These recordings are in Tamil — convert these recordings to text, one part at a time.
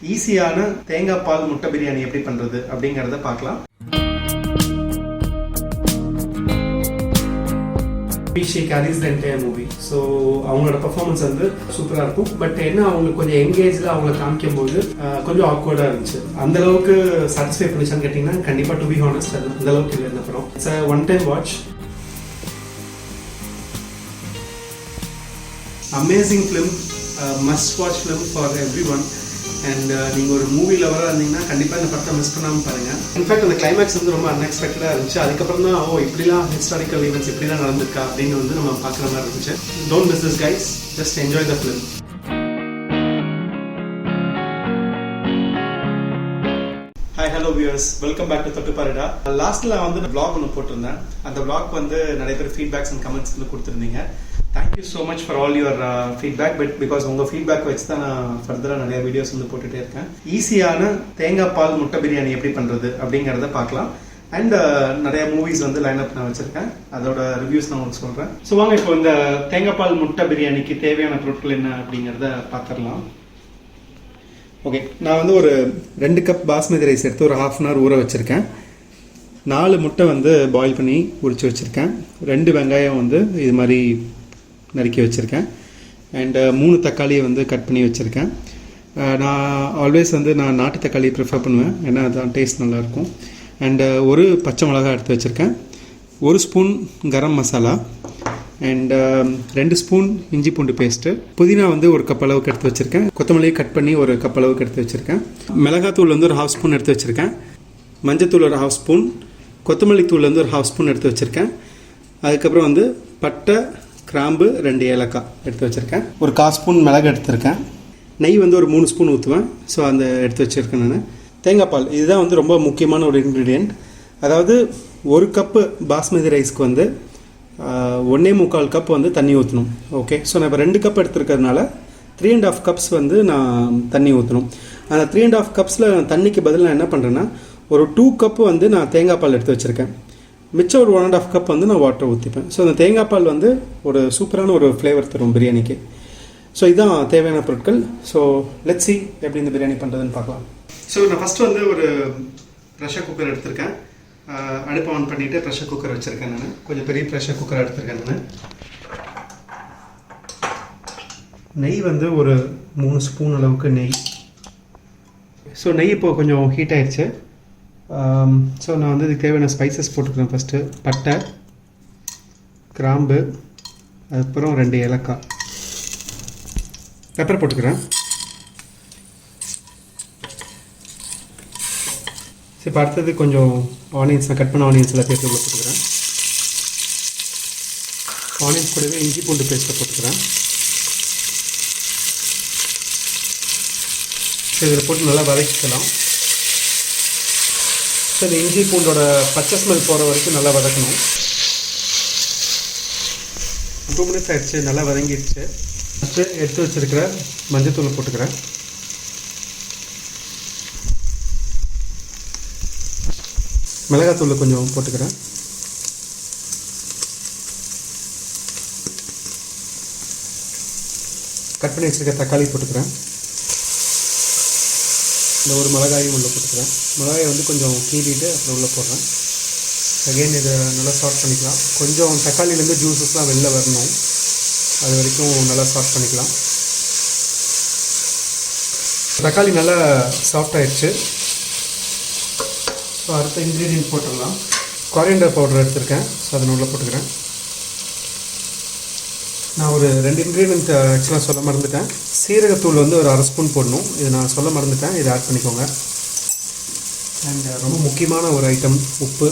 ஈஸியான தேங்காய் பால் முட்டை பிரியாணி எப்படி பண்ணுறது அப்படிங்கிறத பார்க்கலாம். She carries the entire movie. So அவங்களோட பர்ஃபார்மன்ஸ் வந்து சூப்பராக இருக்கும். பட் என்ன அவங்களுக்கு கொஞ்சம் எங்கேஜில் அவங்கள காமிக்கும் போது கொஞ்சம் ஆக்வர்டாக இருந்துச்சு. அந்த அளவுக்கு சாட்டிஸ்ஃபை பண்ணிச்சான்னு கேட்டிங்கன்னா கண்டிப்பாக டு பி ஹானஸ்ட் அது அந்த அளவுக்கு இல்லை இந்த படம். It's one time watch. Amazing film, must watch film for every one. And நீங்கள் ஒரு மூவி லவராக இருந்தீங்கன்னா கண்டிப்பாக இந்த படத்தை மிஸ் பண்ணாமல் பாருங்கள். இன்ஃபேக்ட் அந்த கிளைமேக்ஸ் வந்து ரொம்ப அன்எக்ஸ்பெக்டடாக இருந்துச்சு. அதுக்கப்புறம் தான் இப்படிலாம் ஹிஸ்டாரிக்கல் ஈவெண்ட்ஸ் இப்படிலாம் நடந்திருக்கா அப்படின்னு வந்து நம்ம பார்க்குற மாதிரி இருந்துச்சு. Don't miss this guys, just enjoy the film. Hi, hello viewers, welcome back to Thottuparida. லாஸ்ட்டில் வந்து vlog ஒன்று போட்டிருந்தேன். அந்த vlog வந்து நிறைய பேர் ஃபீட்பேக்ஸ் அண்ட் கமெண்ட்ஸ் வந்து கொடுத்துருந்தீங்க. Thank you so much for all your feedback. But because உங்கள் ஃபீட்பேக் வச்சு தான் நான் ஃபர்தராக நிறைய வீடியோஸ் வந்து போட்டுகிட்டே இருக்கேன். ஈஸியான தேங்காய் பால் முட்டை பிரியாணி எப்படி பண்ணுறது அப்படிங்கிறத பார்க்கலாம். அண்ட் நிறைய மூவிஸ் வந்து லைன் அப் நான் வச்சுருக்கேன், அதோட ரிவ்யூஸ் நான் உங்களுக்கு சொல்கிறேன். ஸோ வாங்க இப்போ இந்த தேங்காய் பால் முட்டை பிரியாணிக்கு தேவையான பொருட்கள் என்ன அப்படிங்கிறத பார்த்துடலாம். ஓகே, நான் வந்து ஒரு 2 கப் பாஸ்மதி ரைஸ் எடுத்து ஒரு ½ hour ஊற வச்சுருக்கேன். 4 முட்டை வந்து பாயில் பண்ணி உரிச்சு வச்சுருக்கேன். 2 வெங்காயம் வந்து இது மாதிரி நறுக்கி வச்சுருக்கேன். அண்ட் 3 தக்காளியை வந்து கட் பண்ணி வச்சுருக்கேன். நான் ஆல்வேஸ் வந்து நான் நாட்டு தக்காளி ப்ரிஃபர் பண்ணுவேன், ஏன்னா அதுதான் டேஸ்ட் நல்லாயிருக்கும். அண்டு 1 பச்சை மிளகாய் எடுத்து வச்சுருக்கேன். 1 spoon garam masala and 2 spoon இஞ்சி பூண்டு பேஸ்ட்டு. புதினா வந்து 1 கப் அளவுக்கு எடுத்து வச்சுருக்கேன். கொத்தமல்லியை கட் பண்ணி 1 கப் அளவுக்கு எடுத்து வச்சுருக்கேன். மிளகாத்தூள் வந்து ஒரு ½ ஸ்பூன் எடுத்து வச்சுருக்கேன். மஞ்சத்தூள் ஒரு ½ ஸ்பூன், கொத்தமல்லி தூள் வந்து ஒரு ½ ஸ்பூன் எடுத்து வச்சுருக்கேன். அதுக்கப்புறம் வந்து பட்டை, கிராம்பு, 2 ஏலக்காய் எடுத்து வச்சுருக்கேன். ஒரு 1/4 ஸ்பூன் மிளகு எடுத்துருக்கேன். நெய் வந்து ஒரு 3 ஸ்பூன் ஊற்றுவேன். ஸோ அந்த எடுத்து வச்சுருக்கேன் நான். தேங்காய் பால் இதுதான் வந்து ரொம்ப முக்கியமான ஒரு இன்க்ரீடியண்ட். அதாவது 1 கப்பு பாஸ்மதி ரைஸ்க்கு வந்து 1.25 கப் வந்து தண்ணி ஊற்றணும். ஓகே, ஸோ நான் இப்போ 2 கப் எடுத்துருக்கிறதுனால 3.5 கப்ஸ் வந்து நான் தண்ணி ஊற்றணும். அந்த 3.5 கப்ஸில் தண்ணிக்கு பதில் நான் என்ன பண்ணுறேன்னா ஒரு 2 கப்பு வந்து நான் தேங்காய் பால் எடுத்து வச்சுருக்கேன். மிச்சம் ஒரு 1.5 கப் வந்து நான் வாட்டர் ஊற்றிப்பேன். ஸோ அந்த தேங்காய் பால் வந்து ஒரு சூப்பரான ஒரு ஃப்ளேவர் தரும் பிரியாணிக்கு. ஸோ இதுதான் தேவையான பொருட்கள். ஸோ லெட்ஸ் see எப்படி இந்த பிரியாணி பண்ணுறதுன்னு பார்க்கலாம். ஸோ நான் ஃபஸ்ட்டு வந்து ஒரு ப்ரெஷர் குக்கர் எடுத்திருக்கேன். அடுப்பை ஆன் பண்ணிவிட்டு ப்ரெஷர் குக்கர் வச்சுருக்கேன். நான் கொஞ்சம் பெரிய ப்ரெஷர் குக்கர் எடுத்திருக்கேன். நான் நெய் வந்து ஒரு 3 ஸ்பூன் அளவுக்கு நெய். ஸோ நெய் இப்போது கொஞ்சம் ஹீட் ஆயிடுச்சு. ஸோ நான் வந்து இதுக்கு தேவையான ஸ்பைசஸ் போட்டுக்கிறேன். ஃபஸ்ட்டு பட்டை, கிராம்பு, அதுக்கப்புறம் 2 ஏலக்காய், பெப்பர் போட்டுக்கிறேன். சரி, இப்போ அடுத்தது கொஞ்சம் ஆனியன்ஸ், நான் கட் பண்ண ஆனியன்ஸ் எல்லாத்தையும் உள்ள போட்டுக்கிறேன். ஆனியன்ஸ் கூடவே இஞ்சி பூண்டு பேஸ்ட்டை போட்டுக்கிறேன். ஸோ இதில் போட்டு நல்லா வதக்கிக்கலாம். ஸோ இந்த இஞ்சி பூண்டோட பச்சை ஸ்மெல் போகிற வரைக்கும் நல்லா வதக்கணும். 2 மினிட்ஸ் ஆகிடுச்சு, நல்லா வதங்கிடுச்சு. ஃபஸ்ட்டு எடுத்து வச்சுருக்கிற மஞ்சத்தூள் போட்டுக்கிறேன். மிளகாத்தூள் கொஞ்சம் போட்டுக்கிறேன். கட் பண்ணி வச்சுருக்க தக்காளி போட்டுக்கிறேன். இந்த ஒரு மிளகாயும் உள்ளே போட்டுக்கிறேன். மிளகாயை வந்து கொஞ்சம் கீறிட்டு அப்புறம் உள்ளே போடுறேன். அகெயின் இதை நல்லா சாட் பண்ணிக்கலாம். கொஞ்சம் தக்காளியிலேருந்து ஜூஸஸ்லாம் வெளில வரணும், அது வரைக்கும் நல்லா சாட் பண்ணிக்கலாம். தக்காளி நல்லா சாஃப்ட் ஆயிடுச்சு. ஸோ அடுத்த இன்க்ரீடியன்ட் போட்டுடலாம். கொரியண்டர் பவுடர் எடுத்திருக்கேன். ஸோ அதை உள்ளே போட்டுக்கிறேன். நான் ஒரு 2 இன்க்ரீடியன்ட் ஆக்சுவலாக சொல்ல மறந்துட்டேன். சீரகத்தூள் வந்து ஒரு ½ ஸ்பூன் போடணும். இது நான் சொல்ல மறந்துட்டேன், இதை ஆட் பண்ணிக்கோங்க. அண்ட் ரொம்ப முக்கியமான ஒரு ஐட்டம் உப்பு.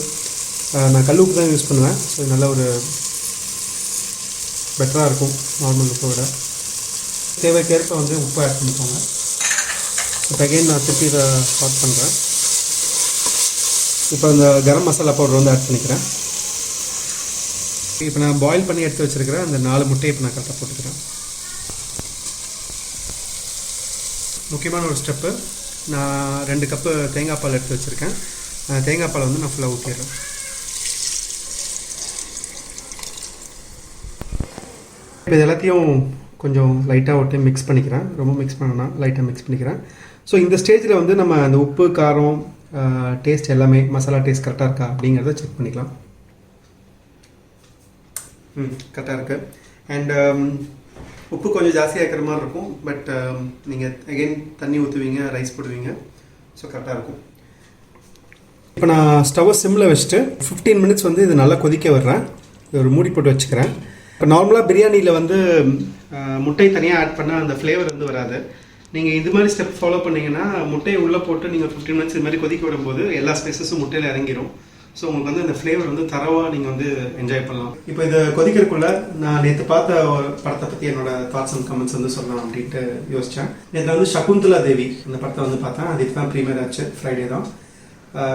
நான் கல் உப்பு தான் யூஸ் பண்ணுவேன். ஸோ இது நல்ல ஒரு பெட்டராக இருக்கும் நார்மல் உப்பை விட. தேவைக்கேற்ப வந்து உப்பு ஆட் பண்ணிக்கோங்க. இப்போ அகெயின் நான் திருப்பி இதை ஸ்டார்ட் பண்ணுறேன். இப்போ இந்த கரம் மசாலா பவுடர் வந்து ஆட் பண்ணிக்கிறேன். இப்போ நான் பாயில் பண்ணி எடுத்து வச்சுருக்கிறேன் அந்த 4 முட்டையை இப்போ நான் கரெக்டாக போட்டுக்கிறேன். முக்கியமான ஒரு ஸ்டெப்பு, நான் 2 கப்பு தேங்காய் பால் எடுத்து வச்சுருக்கேன். தேங்காய் பால் வந்து நான் ஃபுல்லாக ஊற்றிடுறேன். இப்போ இது எல்லாத்தையும் கொஞ்சம் லைட்டாக ஒரு டைம் மிக்ஸ் பண்ணிக்கிறேன். ரொம்ப மிக்ஸ் பண்ணனா லைட்டாக மிக்ஸ் பண்ணிக்கிறேன். ஸோ இந்த ஸ்டேஜில் வந்து நம்ம அந்த உப்பு காரம் டேஸ்ட் எல்லாமே மசாலா டேஸ்ட் கரெக்டாக இருக்கா அப்படிங்கிறத செக் பண்ணிக்கலாம். கரெக்டாக இருக்குது. அண்ட் உப்பு கொஞ்சம் ஜாஸ்தியாக இருக்கிற மாதிரி இருக்கும். பட் நீங்கள் அகெயின் தண்ணி ஊற்றுவீங்க, ரைஸ் போடுவீங்க, ஸோ கரெக்டாக இருக்கும். இப்போ நான் ஸ்டவ்வை சிம்மில் வச்சுட்டு 15 மினிட்ஸ் வந்து இது நல்லா கொதிக்க விடுறேன். இது ஒரு மூடி போட்டு வச்சுக்கிறேன். இப்போ நார்மலாக பிரியாணியில் வந்து முட்டை தனியாக ஆட் பண்ணால் அந்த ஃப்ளேவர் வந்து வராது. நீங்கள் இது மாதிரி ஸ்டெப் ஃபாலோ பண்ணிங்கன்னா முட்டையை உள்ளே போட்டு நீங்கள் 15 மினிட்ஸ் இது மாதிரி கொதிக்க விடும்போது எல்லா ஸ்பைசஸும் முட்டையில் இறங்கிடும். ஸோ உங்களுக்கு வந்து அந்த ஃப்ளேவர் வந்து தரவாக நீங்கள் வந்து என்ஜாய் பண்ணலாம். இப்போ இதை கொதிக்கிறதுக்குள்ள நான் நேற்று பார்த்த ஒரு படத்தை பற்றி என்னோட தாட்ஸ் அண்ட் கமெண்ட்ஸ் வந்து சொல்லலாம் அப்படின்ட்டு யோசித்தேன். நேற்று வந்து சகுந்தலா தேவி அந்த படத்தை வந்து பார்த்தேன். அதுக்கு தான் ப்ரீமியர் ஆச்சு, ஃப்ரைடே தான்.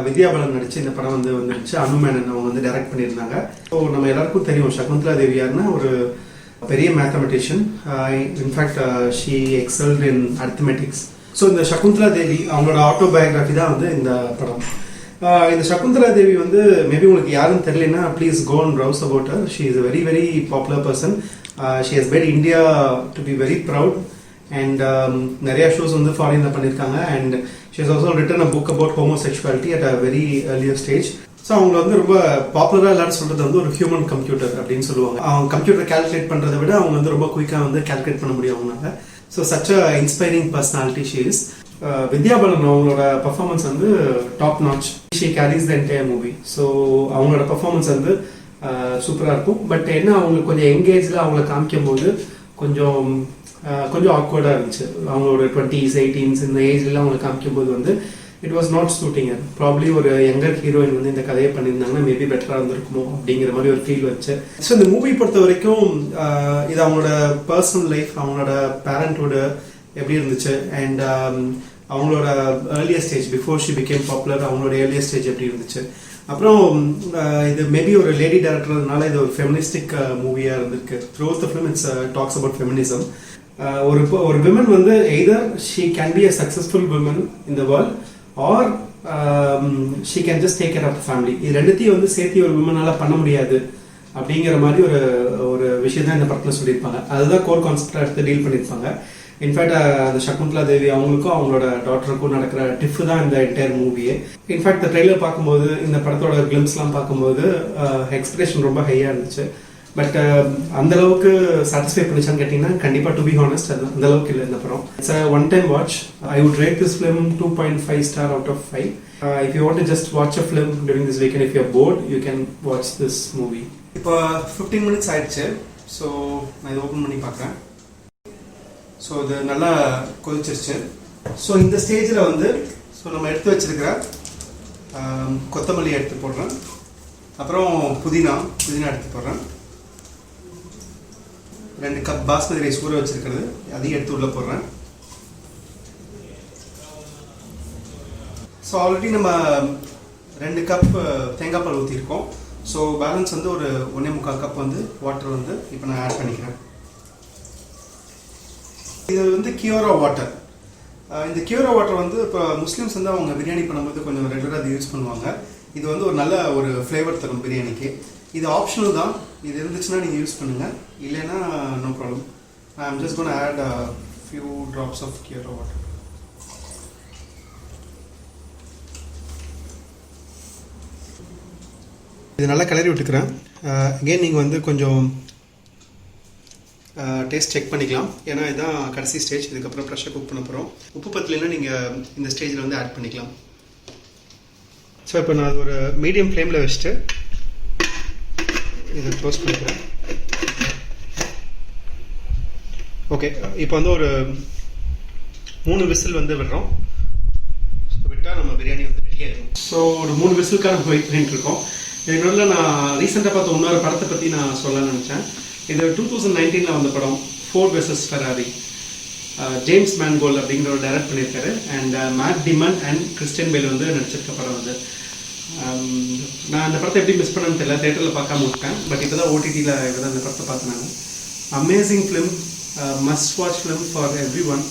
வித்யா பாலன் நடிச்சு இந்த படம் வந்து வந்துருச்சு. அனுமேனன் அவங்க வந்து டைரக்ட் பண்ணியிருந்தாங்க. ஸோ நம்ம எல்லாருக்கும் தெரியும் சகுந்தலா தேவி யாருன்னா ஒரு பெரிய mathematician. In fact she எக்ஸல்ட் in arithmetics. So இந்த சகுந்தலா தேவி அவங்களோட ஆட்டோபயோகிராஃபி தான் வந்து இந்த படம். இந்த சகுந்தலா தேவி வந்து மேபி உங்களுக்கு யாரும் தெரியலன்னா please go and browse about her. She is a very very popular person. She has made India to be very proud. And நிறைய ஷோஸ் வந்து ஃபாரினில் பண்ணியிருக்காங்க. And she has also written a book about homosexuality at a very earlier stage. So அவங்களை வந்து ரொம்ப பாப்புலராக எல்லாரும் சொல்கிறது வந்து ஒரு ஹியூமன் கம்ப்யூட்டர் அப்படின்னு சொல்லுவாங்க. அவங்க கம்ப்யூட்டர் கால்குலேட் பண்ணுறதை விட அவங்க வந்து ரொம்ப குயிக்காக வந்து கால்குலேட் பண்ண முடியும் அவங்களால. So such a inspiring personality she is. Vidya Balan அவங்களோட பர்ஃபார்மன்ஸ் வந்து top notch. She carries the entire movie. So அவங்களோட பர்ஃபார்மன்ஸ் வந்து சூப்பராக இருக்கும். பட் என்ன அவங்களுக்கு கொஞ்சம் எங்கேஜில் அவங்கள காமிக்கும் போது கொஞ்சம் ஆக்வர்டாக இருந்துச்சு. அவங்களோட 20s 18s இந்த ஏஜ்லாம் அவங்களை காமிக்கும் போது வந்து it was not shooting. Probably ஒரு யங்கர் ஹீரோயின் வந்து இந்த கதையை பண்ணியிருந்தாங்கன்னா மேபி பெட்டராக இருந்திருக்குமோ அப்படிங்கிற மாதிரி ஒரு ஃபீல் வச்சு. ஸோ இந்த மூவி பொறுத்த வரைக்கும் இது அவங்களோட பர்சனல் லைஃப், அவங்களோட பேரண்ட்ஹுட் எப்படி இருந்துச்சு, அண்ட் அவங்களோட earlier stage before she became popular அவங்களோட ஏர்லியர் ஸ்டேஜ் எப்படி இருந்துச்சு. அப்புறம் இது மேபி ஒரு லேடி டேரக்டர்னால இது ஒரு ஃபெமினிஸ்டிக் மூவியாக இருந்திருக்கு. Through the film it's talks about feminism. ஒரு விமன் வந்து either she can be a successful women in the world or she can just take care of the family. இது ரெண்டுத்தையும் வந்து சேர்த்து ஒரு விமனால் பண்ண முடியாது அப்படிங்கிற மாதிரி ஒரு விஷயம் தான் இந்த படத்தில் சொல்லியிருப்பாங்க. அதுதான் கோர் கான்செப்டாக எடுத்து டீல் பண்ணியிருப்பாங்க. இன்ஃபேக்ட் அந்த சகுந்தலா தேவி அவங்களுக்கும் அவங்களோட டாக்டருக்கும் நடக்கிற டிஃப் தான் இந்த என்டையர் மூவியே. இன்ஃபேக்ட் இந்த ட்ரெய்லர் பார்க்கும்போது இந்த படத்தோட கிளிம்ஸ்லாம் பார்க்கும்போது எக்ஸ்பிரேஷன் ரொம்ப ஹையாக இருந்துச்சு. பட் அந்த அளவுக்கு சாட்டிஸ்ஃபை பண்ணிச்சான்னு கேட்டிங்கன்னா கண்டிப்பாக டு பி ஹானஸ்ட் அது அந்த அளவுக்கு இல்லை இந்த படம். It's a one time watch. I would rate this film 2.5 star out of 5. If you want to just watch a film during this weekend, if you are bored, you can watch this movie. இப்போ 15 மினிட்ஸ் ஆயிடுச்சு. ஸோ நான் இதை ஓப்பன் பண்ணி பார்க்குறேன். ஸோ இது நல்லா கொதிச்சிருச்சு. ஸோ இந்த ஸ்டேஜில் வந்து நம்ம எடுத்து வச்சிருக்கிற கொத்தமல்லி எடுத்து போடுறேன். அப்புறம் புதினா எடுத்து போடுறேன். 2 கப் பாஸ்மதி ரைஸ் ஊற வச்சிருக்கிறது அதையும் எடுத்து உள்ளே போடுறேன். ஸோ ஆல்ரெடி நம்ம 2 கப் தேங்காய் பால் ஊற்றிருக்கோம். ஸோ பேலன்ஸ் வந்து ஒரு 1.25 கப் வந்து வாட்டர் வந்து இப்போ நான் ஆட் பண்ணிக்கிறேன். இது வந்து கியோரா வாட்டர். இந்த கியோரா வாட்டர் வந்து இப்போ முஸ்லீம்ஸ் வந்து அவங்க பிரியாணி பண்ணும்போது கொஞ்சம் ரெகுலராக அது யூஸ் பண்ணுவாங்க. இது வந்து ஒரு நல்ல ஒரு ஃப்ளேவர் தரும் பிரியாணிக்கு. இது ஆப்ஷனல் தான். இது இருந்துச்சுன்னா நீங்கள் யூஸ் பண்ணுங்கள், இல்லைன்னா no problem. I am just gonna add few drops of kewra water. இது நல்லா கிளறி விட்டுக்கிறேன். அகெயின் நீங்கள் வந்து கொஞ்சம் டேஸ்ட் செக் பண்ணிக்கலாம். ஏன்னா இதுதான் கடைசி ஸ்டேஜ். இதுக்கப்புறம் ப்ரெஷ்ஷாக குக் பண்ண போகிறோம். உப்பு பத்தலைன்னா நீங்கள் இந்த ஸ்டேஜில் வந்து ஆட் பண்ணிக்கலாம். ஸோ இப்போ நான் ஒரு மீடியம் ஃப்ளேமில் வச்சுட்டு இதை க்ளோஸ் பண்ணிக்கிறேன். ஓகே, இப்போ வந்து ஒரு 3 விசில் வந்து விடுறோம். ஸோ விட்டால் நம்ம பிரியாணி வந்து ரெடி ஆகிடும். ஸோ ஒரு 3 விசிலுக்காக வெயிட் பண்ணிட்டு இருக்கோம். இதுக்கு நடுவில் நான் ரீசெண்டாக பார்த்த இன்னொரு படத்தை பற்றி நான் சொல்ல நினச்சேன். இது 2019 வந்த படம் Ford versus Ferrari. James Mangold அப்படிங்கிறவர் டைரக்ட் பண்ணியிருக்காரு. And Matt Damon and Christian Bale வந்து நடிச்சிருக்க படம் வந்து. நான் அந்த படத்தை எப்படி மிஸ் பண்ணேன்னு தெரியல, தேட்டரில் பார்க்காம விட்டேன். பட் இப்போ தான் ஓடிடியில் தான் அந்த படத்தை பார்த்தேன். Amazing film, must watch film for every one.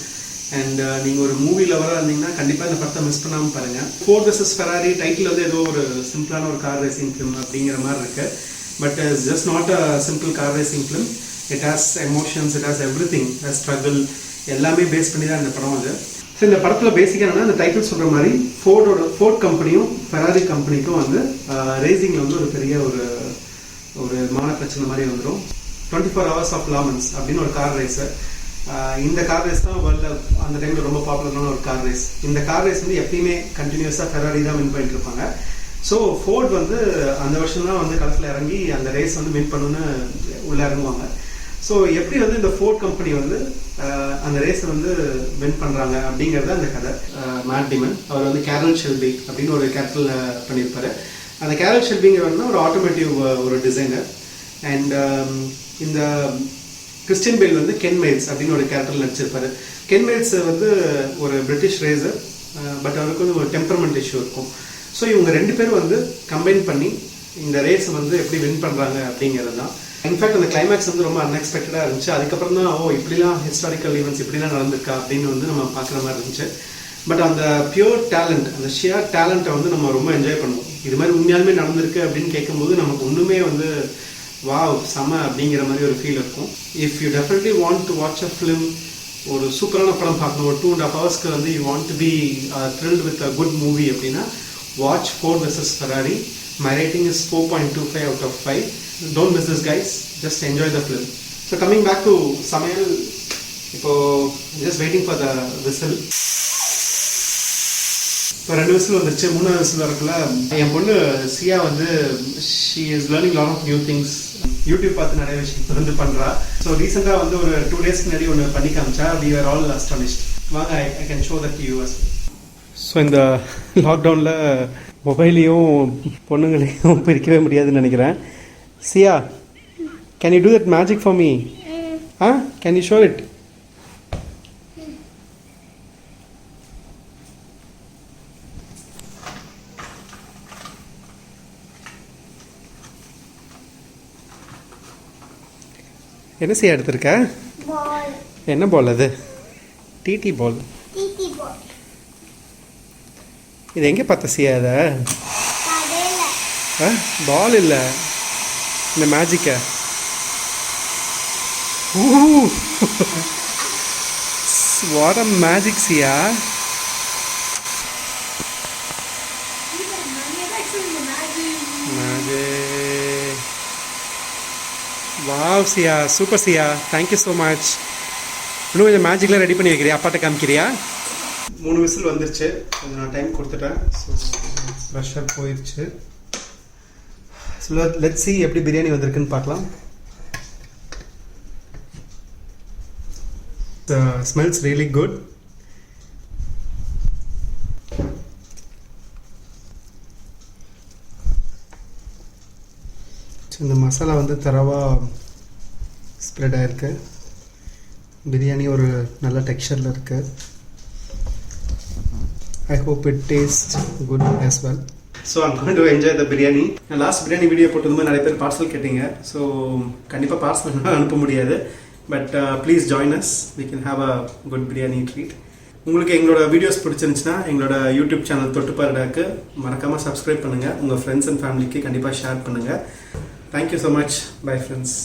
And நீங்கள் ஒரு மூவி லவராக இருந்தீங்கன்னா கண்டிப்பாக இந்த படத்தை மிஸ் பண்ணாமல் பாருங்கள். ஃபோர்ட் வெர்சஸ் ஃபெராரி டைட்டில் வந்து ஏதோ ஒரு சிம்பிளான ஒரு கார் ரேசிங் ஃபிலிம் அப்படிங்கிற மாதிரி இருக்குது. But it's just not a simple car racing film. It has emotions, it has everything, it has struggle. எல்லாமே பேஸ் பண்ணி தான் இந்த படம் அது. ஸோ இந்த படத்தில் பேசிக்காக என்னன்னா இந்த டைட்டில் சொல்கிற மாதிரி ஃபோர்ட் கம்பெனியும் ஃபெராரி கம்பெனிக்கும் வந்து ரேசிங்கில் வந்து ஒரு பெரிய ஒரு மான பிரச்சனை மாதிரி வந்துடும். 24 hours of Le Mans அப்படின்னு ஒரு கார் ரேஸு. இந்த கார் ரேஸ் தான் வேர்ல்டில் அந்த டைமில் ரொம்ப பாப்புலரான ஒரு கார் ரேஸ். இந்த கார் ரேஸ் வந்து எப்பயுமே கண்டினியூஸாக ஃபெராரி தான் வின் பண்ணிட்டு இருப்பாங்க. ஸோ ஃபோர்ட் வந்து அந்த வருஷம் தான் வந்து களத்தில் இறங்கி அந்த ரேஸ் வந்து வின் பண்ணுன்னு உள்ளே இறங்குவாங்க. ஸோ எப்படி வந்து இந்த ஃபோர்ட் கம்பெனி வந்து அந்த ரேஸை வந்து வின் பண்ணுறாங்க அப்படிங்கிறது அந்த கதை. மேட் டேமன் அவர் வந்து கேரல் ஷெல்பி அப்படின்னு ஒரு கேரக்டரில் பண்ணியிருப்பாரு. அந்த கேரல் ஷெல்பிங்கிறவர்னா ஒரு ஆட்டோமேட்டிவ் ஒரு டிசைனர். அண்ட் இந்த கிறிஸ்டியன் பேல் வந்து கென் மைல்ஸ் அப்படின்னு ஒரு கேரக்டரில் நடிச்சிருப்பாரு. கென் மைல்ஸ் வந்து ஒரு பிரிட்டிஷ் ரேசர், பட் அவருக்கு வந்து ஒரு டெம்பரமெண்ட் இஷ்யூ இருக்கும். ஸோ இவங்க 2 பேரும் வந்து கம்பைன் பண்ணி இந்த ரேஸ் வந்து எப்படி வின் பண்ணுறாங்க அப்படிங்கிறது தான். இன்ஃபேக்ட் அந்த கிளைமேக்ஸ் வந்து ரொம்ப அன்எக்ஸ்பெக்டடாக இருந்துச்சு. அதுக்கப்புறம் தான் இப்படிலாம் ஹிஸ்டாரிக்கல் ஈவெண்ட்ஸ் இப்படிலாம் நடந்திருக்கா அப்படின்னு வந்து நம்ம பார்க்குற மாதிரி இருந்துச்சு. பட் அந்த பியூர் டேலண்ட், அந்த ஷியர் டேலண்ட்டை வந்து நம்ம ரொம்ப என்ஜாய் பண்ணுவோம். இது மாதிரி உண்மையாலுமே நடந்திருக்கு அப்படின்னு கேட்கும்போது நமக்கு ஒன்றுமே வந்து வாவ் செம அப்படிங்கிற மாதிரி ஒரு ஃபீல் இருக்கும். If you definitely want to watch a film, ஒரு சூப்பரான படம் பார்க்கணும், ஒரு 2.5 hours வந்து you want to be thrilled with a good movie அப்படின்னா watch Ford vs Ferrari. My rating is 4.25 out of 5. Don't miss this, guys. Just enjoy the film. So coming back to Samayal, இப்போ just waiting for the whistle. இப்போ 2 whistle வந்துருச்சு. 3வது whistle வரக்குள்ள என் பொண்ணு சியா வந்து she is learning lot of new things. YouTube பார்த்து நிறைய விஷயம் வந்து பண்ணுறா. ஸோ ரீசெண்டாக வந்து ஒரு 2 days முன்னாடி ஒன்று பண்ணி காமிச்சா. we are all astonished. வாங்க, I can show that to you as well. So இந்த லாக்டவுனில் மொபைலையும் பொண்ணுங்களையும் பிரிக்கவே முடியாதுன்னு நினைக்கிறேன். Siya, can you do that magic for me? Can you show it? என்ன சியா எடுத்திருக்க? என்ன பால் அது? TT ball. இது எங்கே பார்த்த சியா? அதை பால் இல்லை, இந்த மேஜிக்கை. What a magic Siya. Wow Siya, super Siya, thank you so much. இன்னும் கொஞ்சம் மேஜிக்லாம் ரெடி பண்ணி வைக்கிறியா? அப்பாட்ட காமிக்கிறியா? 3 விசில் வந்துருச்சு. கொஞ்சம் நான் டைம் கொடுத்துட்டேன். ஸோ ப்ரெஷர் போயிடுச்சு. ஸோ லெட்ஸ் see எப்படி பிரியாணி வந்திருக்குன்னு பார்க்கலாம். Smells really good. ஸோ இந்த மசாலா வந்து தரவாக ஸ்ப்ரெட் ஆகிருக்கு. பிரியாணி ஒரு நல்ல டெக்ஸ்சரில் இருக்குது. I hope it tastes good as well. So I'm going to enjoy the biryani. Last biryani video போட்டதுமே நிறைய பேர் பார்சல் கேட்டீங்க. ஸோ கண்டிப்பாக பார்சல் அனுப்ப முடியாது. But please join us. we can have a good biryani treat. உங்களுக்கு எங்களோட வீடியோஸ் பிடிச்சிருந்துச்சுன்னா எங்களோட யூடியூப் சேனல் தொட்டுப்பாரடாக்கு மறக்காமல் சப்ஸ்கிரைப் பண்ணுங்கள். உங்கள் ஃப்ரெண்ட்ஸ் அண்ட் ஃபேமிலிக்கு கண்டிப்பாக ஷேர் பண்ணுங்கள். Thank you so much. Bye friends.